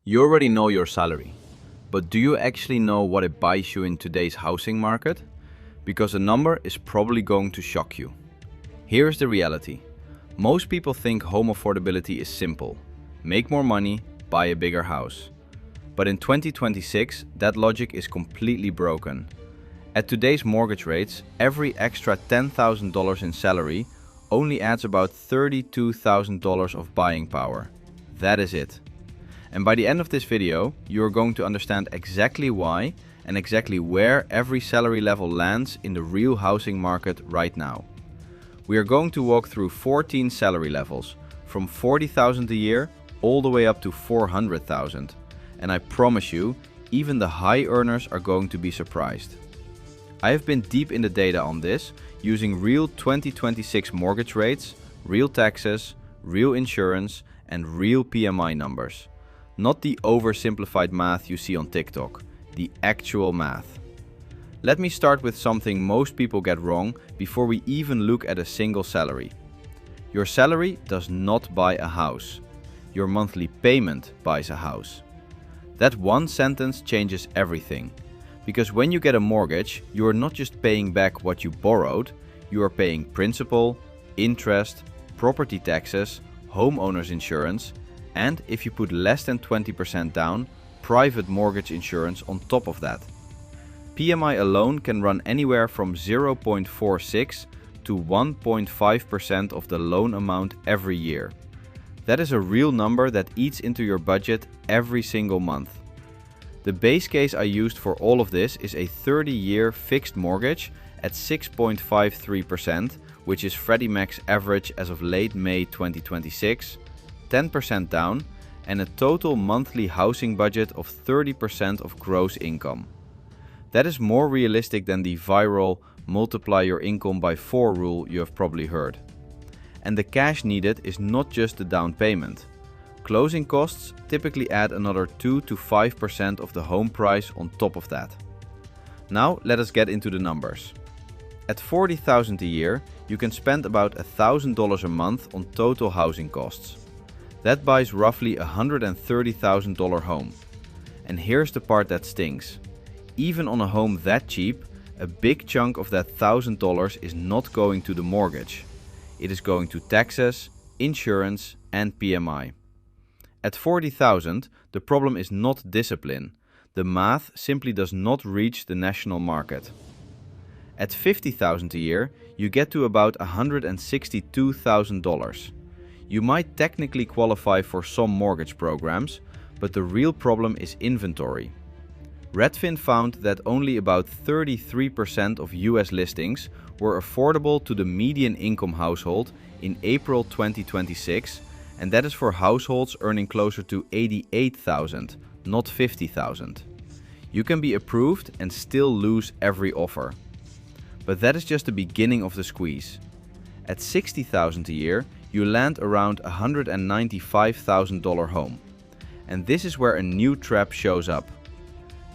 You already know your salary, but do you actually know what it buys you in today's housing market? Because the number is probably going to shock you. Here is the reality. Most people think home affordability is simple. Make more money, buy a bigger house. But in 2026, that logic is completely broken. At today's mortgage rates, every extra $10,000 in salary only adds about $32,000 of buying power. That is it. And by the end of this video, you are going to understand exactly why and exactly where every salary level lands in the real housing market right now. We are going to walk through 14 salary levels, from $40,000 a year all the way up to $400,000. And I promise you, even the high earners are going to be surprised. I have been deep in the data on this, using real 2026 mortgage rates, real taxes, real insurance, and real PMI numbers. Not the oversimplified math you see on TikTok, the actual math. Let me start with something most people get wrong before we even look at a single salary. Your salary does not buy a house. Your monthly payment buys a house. That one sentence changes everything. Because when you get a mortgage, you are not just paying back what you borrowed, you are paying principal, interest, property taxes, homeowners insurance, and if you put less than 20% down, private mortgage insurance on top of that. PMI alone can run anywhere from 0.46 to 1.5% of the loan amount every year. That is a real number that eats into your budget every single month. The base case I used for all of this is a 30-year fixed mortgage at 6.53%, which is Freddie Mac's average as of late May 2026, 10% down, and a total monthly housing budget of 30% of gross income. That is more realistic than the viral multiply your income by 4 rule you have probably heard. And the cash needed is not just the down payment. Closing costs typically add another 2 to 5% of the home price on top of that. Now let us get into the numbers. At $40,000 a year, you can spend about $1,000 a month on total housing costs. That buys roughly a $130,000 home. And here's the part that stings. Even on a home that cheap, a big chunk of that $1,000 is not going to the mortgage. It is going to taxes, insurance, and PMI. At $40,000, the problem is not discipline. The math simply does not reach the national market. At $50,000 a year, you get to about $162,000. You might technically qualify for some mortgage programs, but the real problem is inventory. Redfin found that only about 33% of US listings were affordable to the median income household in April 2026, and that is for households earning closer to $88,000, not $50,000. You can be approved and still lose every offer. But that is just the beginning of the squeeze. At $60,000 a year, you land around a $195,000 home. And this is where a new trap shows up.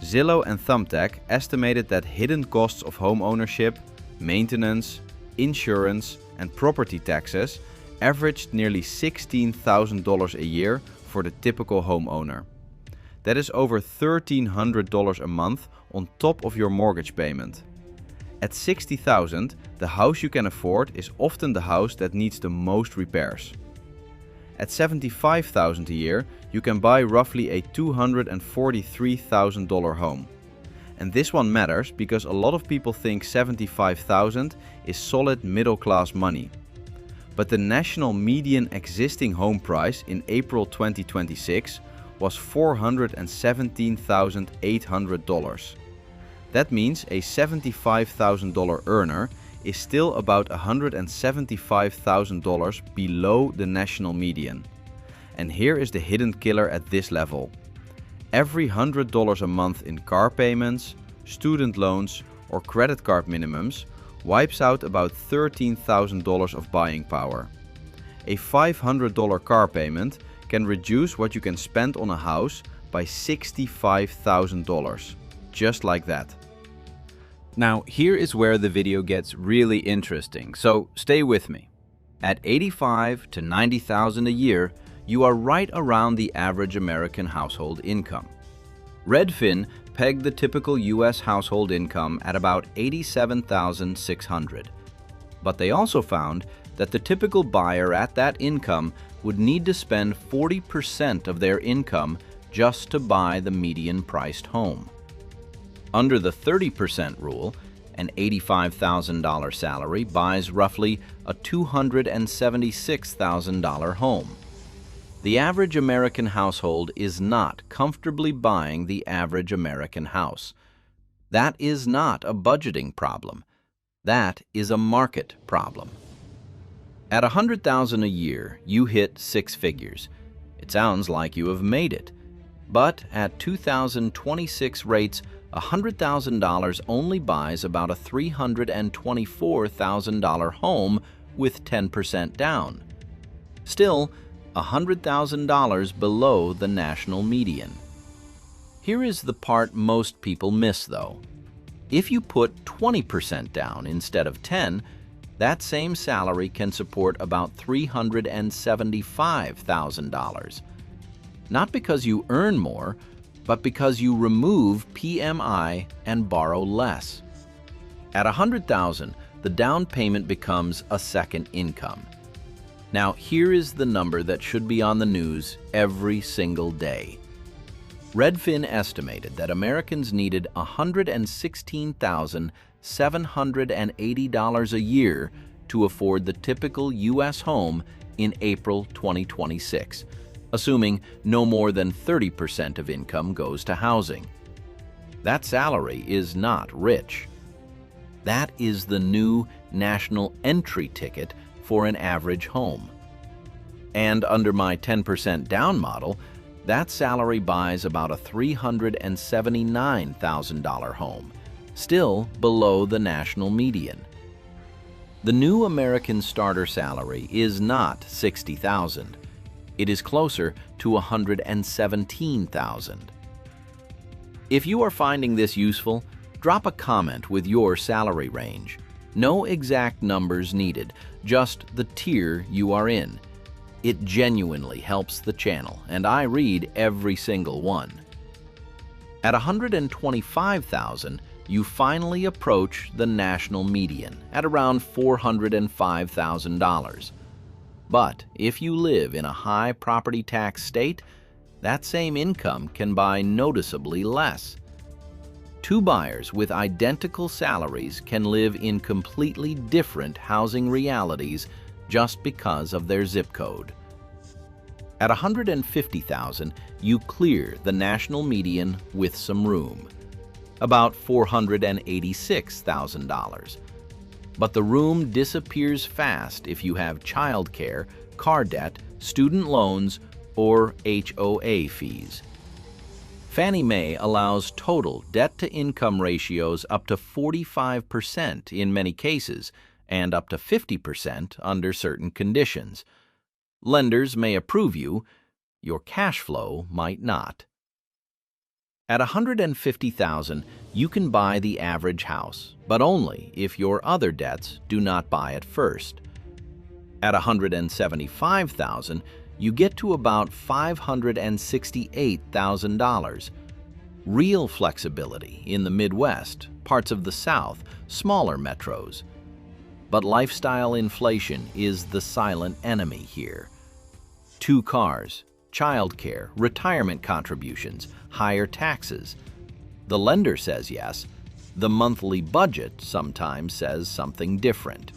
Zillow and Thumbtack estimated that hidden costs of home ownership, maintenance, insurance, and property taxes averaged nearly $16,000 a year for the typical homeowner. That is over $1,300 a month on top of your mortgage payment. At $60,000, the house you can afford is often the house that needs the most repairs. At $75,000 a year, you can buy roughly a $243,000 home. And this one matters because a lot of people think $75,000 is solid middle-class money. But the national median existing home price in April 2026 was $417,800. That means a $75,000 earner is still about $175,000 below the national median. And here is the hidden killer at this level. Every $100 a month in car payments, student loans, or credit card minimums wipes out about $13,000 of buying power. A $500 car payment can reduce what you can spend on a house by $65,000. Just like that. Now, here is where the video gets really interesting, so stay with me. At $85,000 to $90,000 a year, you are right around the average American household income. Redfin pegged the typical U.S. household income at about $87,600. But they also found that the typical buyer at that income would need to spend 40% of their income just to buy the median-priced home. Under the 30% rule, an $85,000 salary buys roughly a $276,000 home. The average American household is not comfortably buying the average American house. That is not a budgeting problem. That is a market problem. At $100,000 a year, you hit six figures. It sounds like you have made it. But at 2026 rates, $100,000 only buys about a $324,000 home with 10% down. Still, $100,000 below the national median. Here is the part most people miss, though. If you put 20% down instead of 10, that same salary can support about $375,000. Not because you earn more, but because you remove PMI and borrow less. At $100,000, the down payment becomes a second income. Now, here is the number that should be on the news every single day. Redfin estimated that Americans needed $116,780 a year to afford the typical U.S. home in April 2026, assuming no more than 30% of income goes to housing. That salary is not rich. That is the new national entry ticket for an average home. And under my 10% down model, that salary buys about a $379,000 home, still below the national median. The new American starter salary is not $60,000. It is closer to $117,000. If you are finding this useful, drop a comment with your salary range. No exact numbers needed, just the tier you are in. It genuinely helps the channel, and I read every single one. At $125,000, you finally approach the national median at around $405,000. But if you live in a high property tax state, that same income can buy noticeably less. Two buyers with identical salaries can live in completely different housing realities just because of their zip code. At $150,000, you clear the national median with some room, about $486,000. But the room disappears fast if you have childcare, car debt, student loans, or HOA fees. Fannie Mae allows total debt-to-income ratios up to 45% in many cases and up to 50% under certain conditions. Lenders may approve you, your cash flow might not. At $150,000, you can buy the average house, but only if your other debts do not buy it first. At $175,000, you get to about $568,000. Real flexibility in the Midwest, parts of the South, smaller metros. But lifestyle inflation is the silent enemy here. 2 cars, childcare, retirement contributions, higher taxes. The lender says yes. The monthly budget sometimes says something different.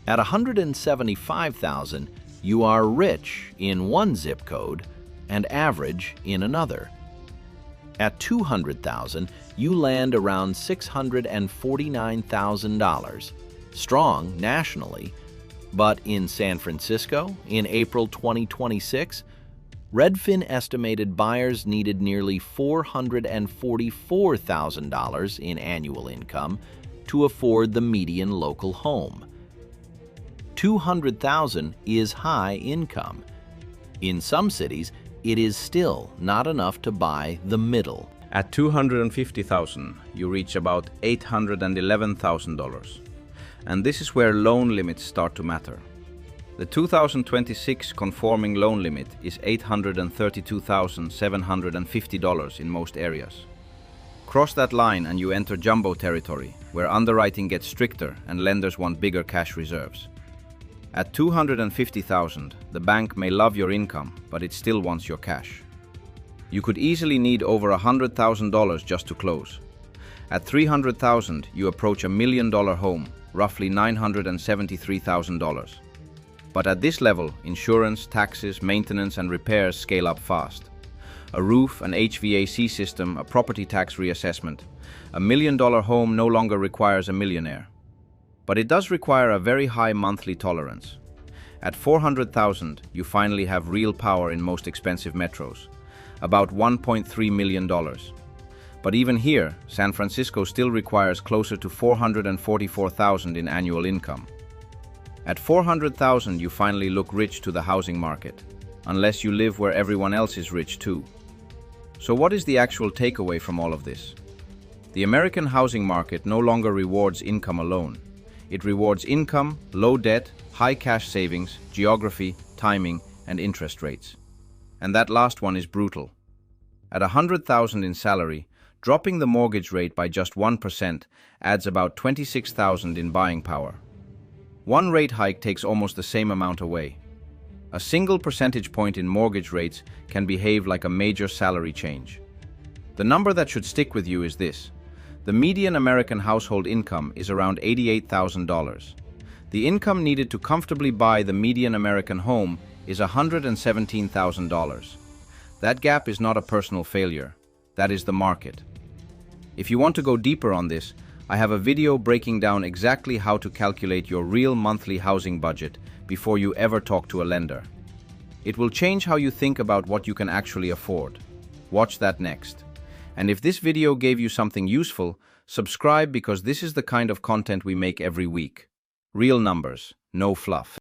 At $175,000, you are rich in one zip code and average in another. At $200,000, you land around $649,000, strong nationally, but in San Francisco, in April 2026, Redfin estimated buyers needed nearly $444,000 in annual income to afford the median local home. $200,000 is high income. In some cities, it is still not enough to buy the middle. At $250,000, you reach about $811,000. And this is where loan limits start to matter. The 2026 conforming loan limit is $832,750 in most areas. Cross that line and you enter jumbo territory, where underwriting gets stricter and lenders want bigger cash reserves. At $250,000, the bank may love your income, but it still wants your cash. You could easily need over $100,000 just to close. At $300,000, you approach $1 million home, roughly $973,000. But at this level, insurance, taxes, maintenance, and repairs scale up fast. A roof, an HVAC system, a property tax reassessment. $1 million home no longer requires a millionaire. But it does require a very high monthly tolerance. At $400,000, you finally have real power in most expensive metros, about $1.3 million. But even here, San Francisco still requires closer to $444,000 in annual income. At $400,000, you finally look rich to the housing market, unless you live where everyone else is rich too. So what is the actual takeaway from all of this? The American housing market no longer rewards income alone. It rewards income, low debt, high cash savings, geography, timing, and interest rates. And that last one is brutal. At $100,000 in salary, dropping the mortgage rate by just 1% adds about $26,000 in buying power. One rate hike takes almost the same amount away. A single percentage point in mortgage rates can behave like a major salary change. The number that should stick with you is this. The median American household income is around $88,000. The income needed to comfortably buy the median American home is $117,000. That gap is not a personal failure. That is the market. If you want to go deeper on this, I have a video breaking down exactly how to calculate your real monthly housing budget before you ever talk to a lender. It will change how you think about what you can actually afford. Watch that next. And if this video gave you something useful, subscribe because this is the kind of content we make every week. Real numbers, no fluff.